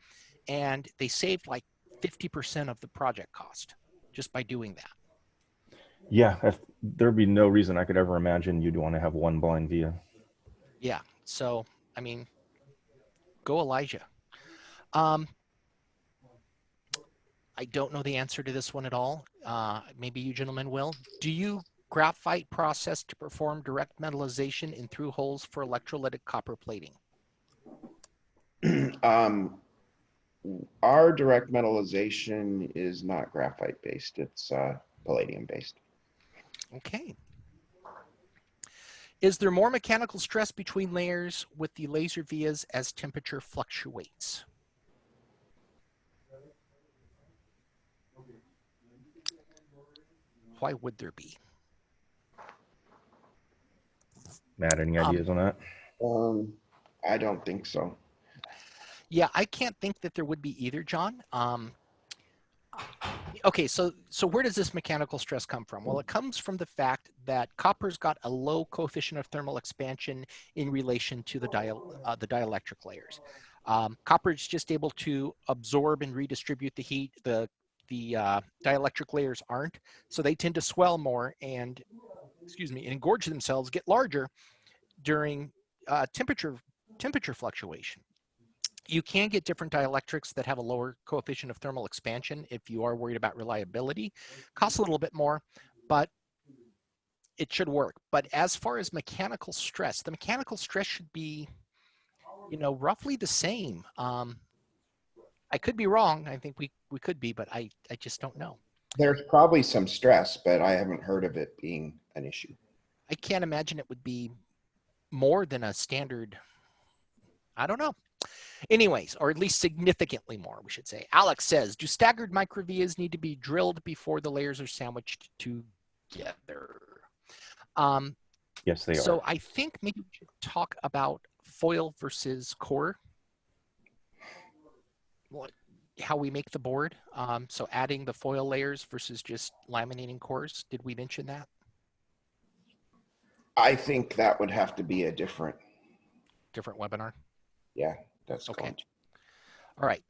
and they saved like 50% of the project cost just by doing that. Yeah, there'd be no reason I could ever imagine you'd want to have one blind via. Yeah, so, I mean, go Elijah. I don't know the answer to this one at all. Maybe you gentlemen will. Do you graphite process to perform direct metallization in through holes for electrolytic copper plating? Our direct metallization is not graphite based. It's palladium based. Okay. Is there more mechanical stress between layers with the laser vias as temperature fluctuates? Why would there be? Matt, any ideas on that? I don't think so. Yeah, I can't think that there would be either, John. Okay, so where does this mechanical stress come from? Well, it comes from the fact that copper's got a low coefficient of thermal expansion in relation to the dielectric layers. Copper is just able to absorb and redistribute the heat. The dielectric layers aren't, so they tend to swell more and, engorge themselves, get larger during temperature fluctuation. You can get different dielectrics that have a lower coefficient of thermal expansion if you are worried about reliability. Costs a little bit more, but it should work. But as far as mechanical stress, the mechanical stress should be, roughly the same. I could be wrong. I think we could be, but I just don't know. There's probably some stress, but I haven't heard of it being an issue. I can't imagine it would be more than a standard. I don't know. Anyways, or at least significantly more, we should say. Alex says, do staggered microvias need to be drilled before the layers are sandwiched together? Yes, they are. So I think maybe we should talk about foil versus core. How we make the board. So adding the foil layers versus just laminating cores. Did we mention that? I think that would have to be a different webinar. Yeah, that's okay. All right.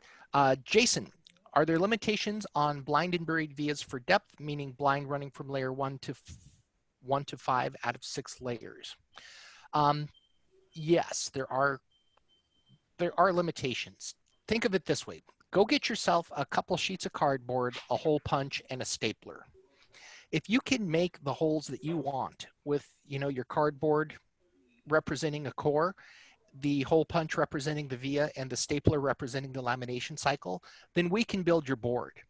Jason, are there limitations on blind and buried vias for depth, meaning blind running from layer 1 to 5 out of 6 layers? Yes, there are limitations. Think of it this way. Go get yourself a couple sheets of cardboard, a hole punch, and a stapler. If you can make the holes that you want with, your cardboard representing a core, the hole punch representing the via, and the stapler representing the lamination cycle, then we can build your board.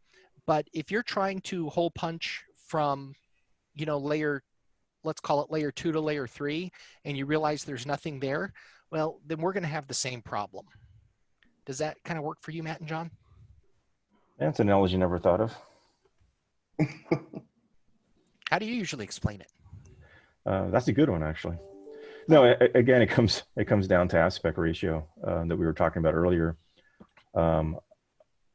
But if you're trying to hole punch from, let's call it layer 2 to layer 3, and you realize there's nothing there, well, then we're going to have the same problem. Does that kind of work for you, Matt and John? That's an analogy never thought of. How do you usually explain it? That's a good one, actually. No, again, it comes down to aspect ratio that we were talking about earlier. Um,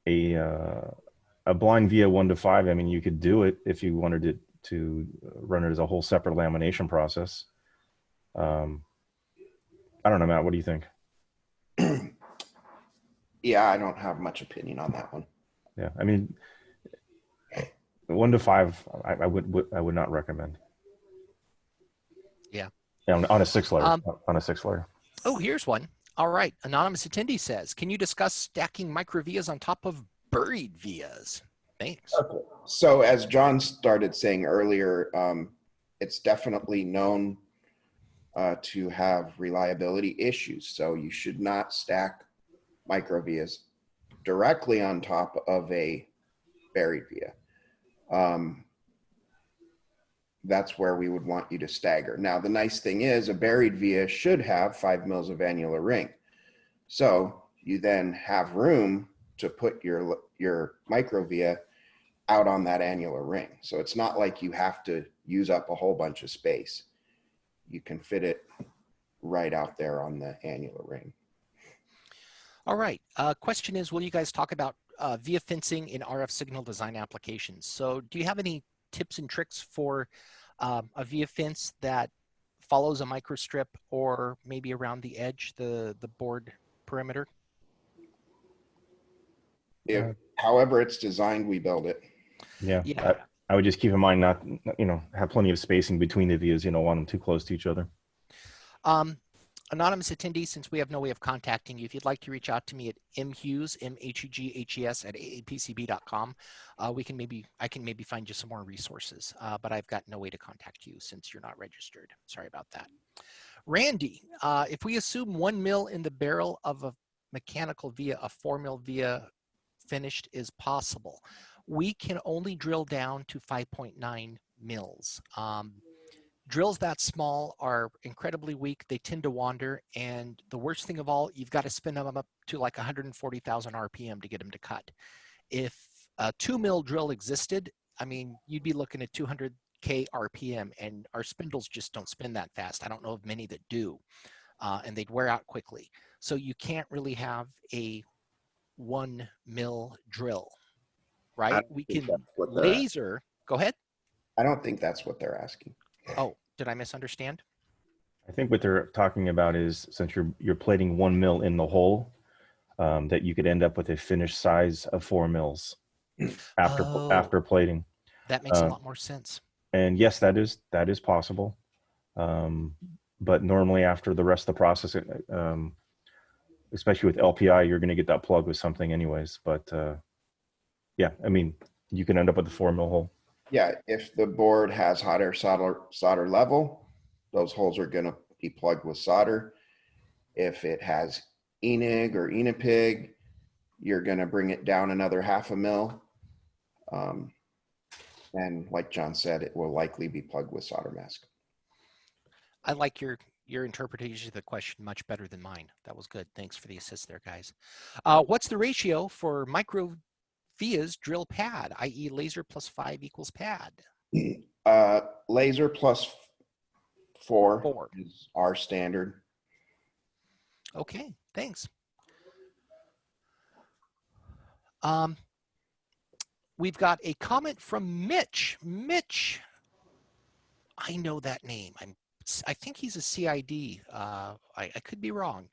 a blind via 1:5. I mean, you could do it if you wanted it to run it as a whole separate lamination process. I don't know, Matt. What do you think? Yeah, I don't have much opinion on that one. Yeah, I mean, 1:5. I would not recommend. Yeah. On a 6 layer. Um, On a 6 layer. Oh, here's one. All right. Anonymous attendee says, can you discuss stacking microvias on top of buried vias? Thanks. Okay. So as John started saying earlier, it's definitely known to have reliability issues. So you should not stack microvias directly on top of a buried via. That's where we would want you to stagger. Now, the nice thing is a buried via should have 5 mils of annular ring. So you then have room to put your microvia out on that annular ring. So it's not like you have to use up a whole bunch of space. You can fit it right out there on the annular ring. All right. Question is, will you guys talk about via fencing in RF signal design applications? So do you have any tips and tricks for a via fence that follows a microstrip or maybe around the edge, the board perimeter? However it's designed, we build it. Yeah. Yeah. I would just keep in mind not, have plenty of spacing between the vias. Want them too close to each other. Anonymous attendee, since we have no way of contacting you, if you'd like to reach out to me at mhughes, M-H-U-G-H-E-S at aapcb.com, I can maybe find you some more resources, but I've got no way to contact you since you're not registered. Sorry about that. Randy, if we assume 1 mil in the barrel of a mechanical via, a 4 mil via finished is possible. We can only drill down to 5.9 mils. Drills that small are incredibly weak. They tend to wander. And the worst thing of all, you've got to spin them up to like 140,000 RPM to get them to cut. If a 2 mil drill existed, I mean, you'd be looking at 200K RPM, and our spindles just don't spin that fast. I don't know of many that do, and they'd wear out quickly. So you can't really have a 1 mil drill, right? We can laser. Go ahead. I don't think that's what they're asking. Oh, did I misunderstand? I think what they're talking about is, since you're plating 1 mil in the hole, that you could end up with a finished size of 4 mils after plating. That makes a lot more sense. And yes, that is possible. But normally after the rest of the process, especially with LPI, you're going to get that plug with something anyways. But yeah, I mean, you can end up with a 4 mil hole. Yeah, if the board has hotter solder level, those holes are going to be plugged with solder. If it has enig or enipig, you're going to bring it down another 0.5 mil. And like John said, it will likely be plugged with solder mask. I like your interpretation of the question much better than mine. That was good. Thanks for the assist there, guys. What's the ratio for micro vias drill pad, i.e. laser plus 5 equals pad? Laser plus 4 is our standard. Okay, thanks. We've got a comment from Mitch. Mitch, I know that name. I think he's a CID. I could be wrong.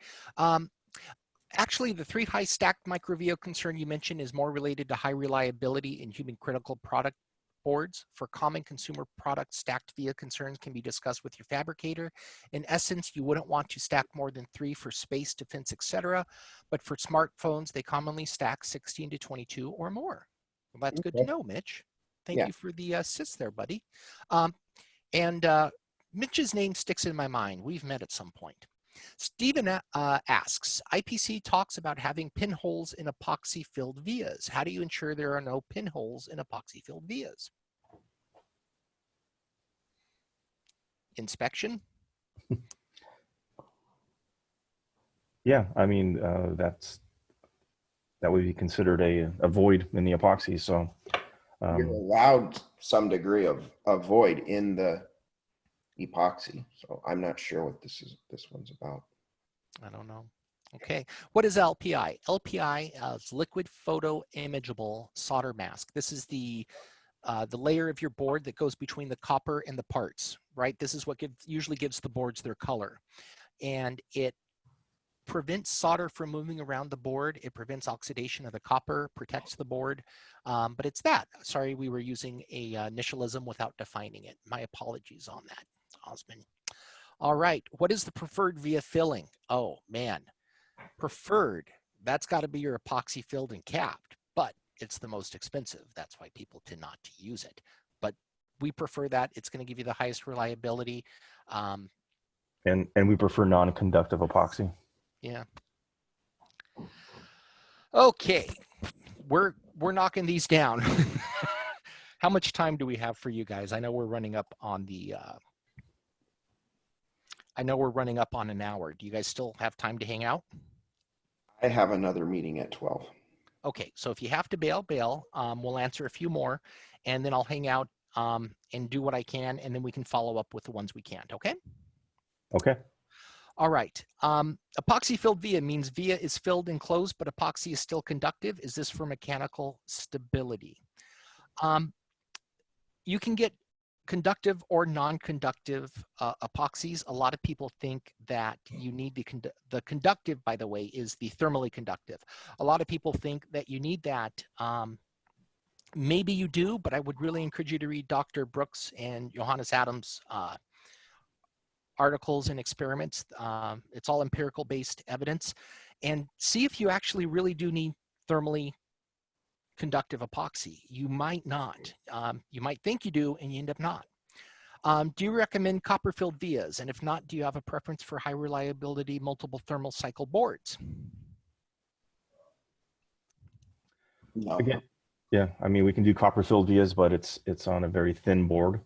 Actually, the 3 high stacked microvia concern you mentioned is more related to high reliability in human critical product boards. For common consumer product, stacked via concerns can be discussed with your fabricator. In essence, you wouldn't want to stack more than 3 for space, defense, etc. But for smartphones, they commonly stack 16 to 22 or more. Well, that's good to know, Mitch. Thank you for the assist there, buddy. Mitch's name sticks in my mind. We've met at some point. Stephen asks, IPC talks about having pinholes in epoxy-filled vias. How do you ensure there are no pinholes in epoxy-filled vias? Inspection? Yeah, I mean, that would be considered a void in the epoxy. So You're allowed some degree of void in the epoxy. So I'm not sure what this one's about. I don't know. Okay, what is LPI? LPI is liquid photo imageable solder mask. This is the layer of your board that goes between the copper and the parts, right? This is what usually gives the boards their color. And it prevents solder from moving around the board. It prevents oxidation of the copper, protects the board, but it's that. Sorry, we were using a initialism without defining it. My apologies on that, Osman. All right, what is the preferred via filling? Oh man, preferred, that's got to be your epoxy filled and capped, but it's the most expensive. That's why people tend not to use it. But we prefer that. It's going to give you the highest reliability. and we prefer non-conductive epoxy. Yeah. Okay, we're knocking these down. How much time do we have for you guys? I know we're running up on the. I know we're running up on an hour. Do you guys still have time to hang out? I have another meeting at 12. Okay, so if you have to bail, bail. We'll answer a few more, and then I'll hang out and do what I can, and then we can follow up with the ones we can't. Okay. Okay. All right. Epoxy filled via means via is filled and closed, but epoxy is still conductive. Is this for mechanical stability? You can get conductive or non-conductive epoxies. A lot of people think that you need the conductive, by the way, is the thermally conductive. A lot of people think that you need that. Maybe you do, but I would really encourage you to read Dr. Brooks and Johannes Adams' articles and experiments. It's all empirical based evidence, and see if you actually really do need thermally conductive epoxy. You might not. You might think you do, and you end up not. Do you recommend copper filled vias? And if not, do you have a preference for high reliability multiple thermal cycle boards? No. Again, yeah, I mean, we can do copper filled vias, but it's on a very thin board.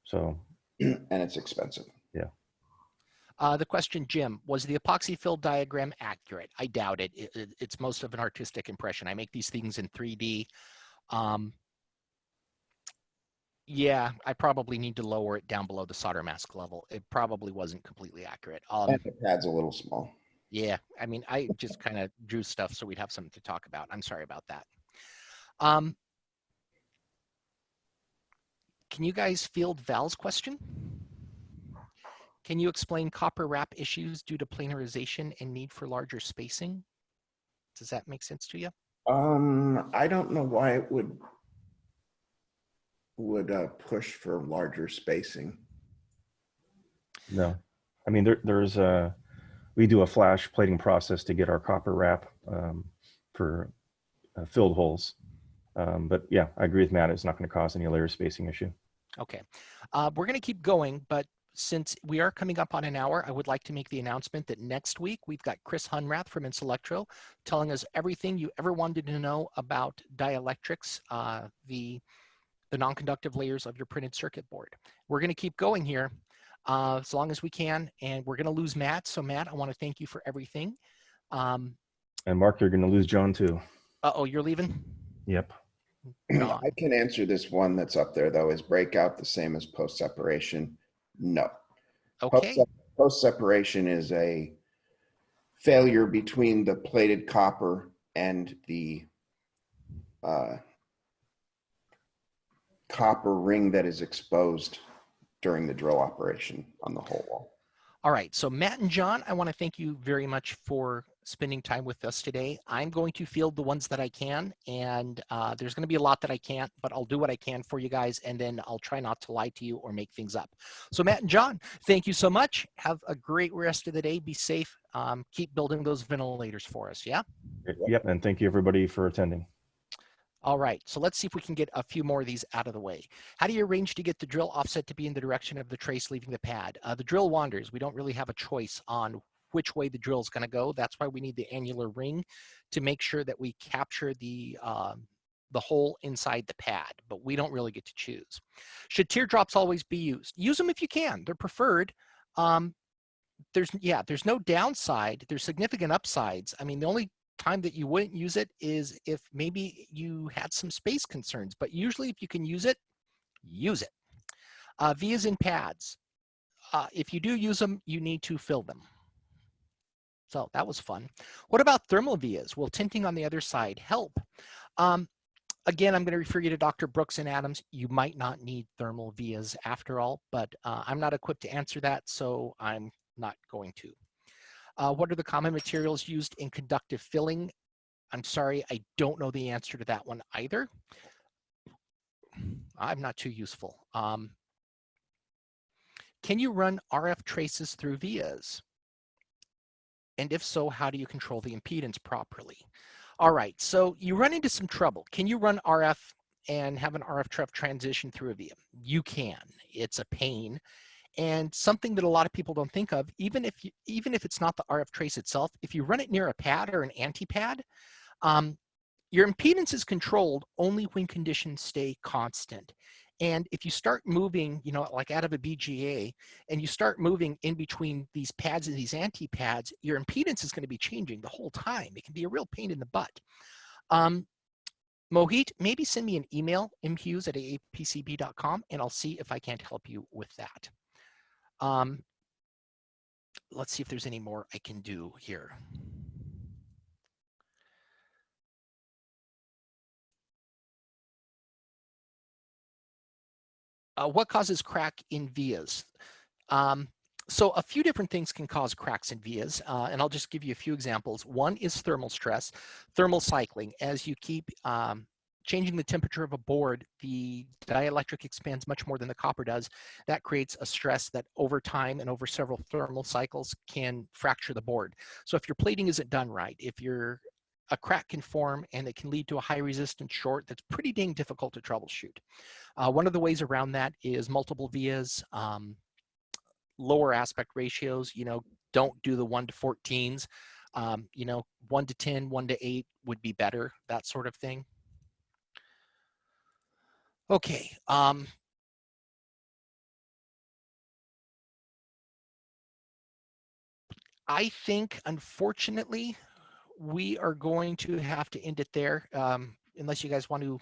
So, And it's expensive. Yeah. The question, Jim, was the epoxy filled diagram accurate? I doubt it. It's most of an artistic impression. I make these things in 3D. Yeah, I probably need to lower it down below the solder mask level. It probably wasn't completely accurate. And the pad's a little small. Yeah, I mean, I just kind of drew stuff so we'd have something to talk about. I'm sorry about that. Can you guys field Val's question? Can you explain copper wrap issues due to planarization and need for larger spacing? Does that make sense to you? I don't know why it would push for larger spacing. No, I mean, there's we do a flash plating process to get our copper wrap for filled holes. But yeah, I agree with Matt. It's not going to cause any layer spacing issue. Okay, we're going to keep going, but since we are coming up on an hour, I would like to make the announcement that next week we've got Chris Hunrath from Inselectro telling us everything you ever wanted to know about dielectrics, the non-conductive layers of your printed circuit board. We're going to keep going here as long as we can, and we're going to lose Matt. So Matt, I want to thank you for everything. And Mark, you're going to lose John too. Uh-oh, you're leaving? Yep. I can answer this one that's up there though. Is breakout the same as post separation? No. Okay. Post separation is a failure between the plated copper and the copper ring that is exposed during the drill operation on the hole wall. All right, so Matt and John, I want to thank you very much for spending time with us today. I'm going to field the ones that I can, and there's going to be a lot that I can't, but I'll do what I can for you guys, and then I'll try not to lie to you or make things up. So Matt and John, thank you so much. Have a great rest of the day. Be safe. Keep building those ventilators for us, yeah? Yep, and thank you everybody for attending. All right, so let's see if we can get a few more of these out of the way. How do you arrange to get the drill offset to be in the direction of the trace leaving the pad? The drill wanders. We don't really have a choice on which way the drill is going to go. That's why we need the annular ring to make sure that we capture the hole inside the pad, but we don't really get to choose. Should teardrops always be used? Use them if you can. They're preferred. There's no downside. There's significant upsides. I mean, the only time that you wouldn't use it is if maybe you had some space concerns, but usually if you can use it, use it. Vias and pads. If you do use them, you need to fill them. So that was fun. What about thermal vias? Will tinting on the other side help? Again, I'm going to refer you to Dr. Brooks and Adams. You might not need thermal vias after all, but I'm not equipped to answer that, so I'm not going to. What are the common materials used in conductive filling? I'm sorry, I don't know the answer to that one either. I'm not too useful. Can you run RF traces through vias? And if so, how do you control the impedance properly? All right, so you run into some trouble. Can you run RF and have an RF transition through a via? You can. It's a pain. And something that a lot of people don't think of, even if it's not the RF trace itself, if you run it near a pad or an anti-pad, your impedance is controlled only when conditions stay constant. And if you start moving, you know, like out of a BGA, and you start moving in between these pads and these anti-pads, your impedance is going to be changing the whole time. It can be a real pain in the butt. Mohit, maybe send me an email, mhughes@aapcb.com, and I'll see if I can't help you with that. Let's see if there's any more I can do here. What causes crack in vias? So a few different things can cause cracks in vias, and I'll just give you a few examples. One is thermal stress, thermal cycling. As you keep changing the temperature of a board, the dielectric expands much more than the copper does. That creates a stress that over time and over several thermal cycles can fracture the board. So if your plating isn't done right, a crack can form and it can lead to a high resistance short that's pretty dang difficult to troubleshoot. One of the ways around that is multiple vias, lower aspect ratios, you know, don't do the 1:14s, you know, 1:10, 1:8 would be better, that sort of thing. Okay. I think, unfortunately, we are going to have to end it there, unless you guys want to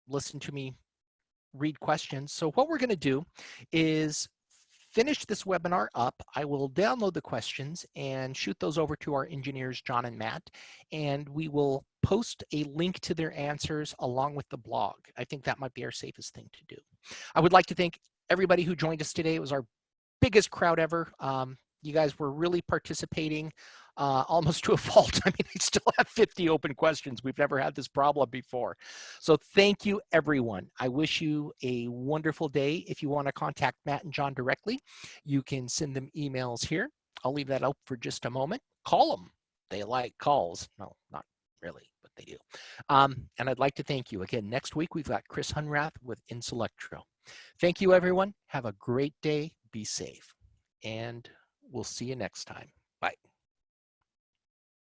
listen to me read questions. So what we're going to do is finish this webinar up. I will download the questions and shoot those over to our engineers, John and Matt, and we will post a link to their answers along with the blog. I think that might be our safest thing to do. I would like to thank everybody who joined us today. It was our biggest crowd ever. You guys were really participating almost to a fault. I mean, I still have 50 open questions. We've never had this problem before. So thank you, everyone. I wish you a wonderful day. If you want to contact Matt and John directly, you can send them emails here. I'll leave that up for just a moment. Call them. They like calls. No, not really, but they do. And I'd like to thank you. Again, next week, we've got Chris Hunrath with Inselectro. Thank you, everyone. Have a great day. Be safe. And we'll see you next time.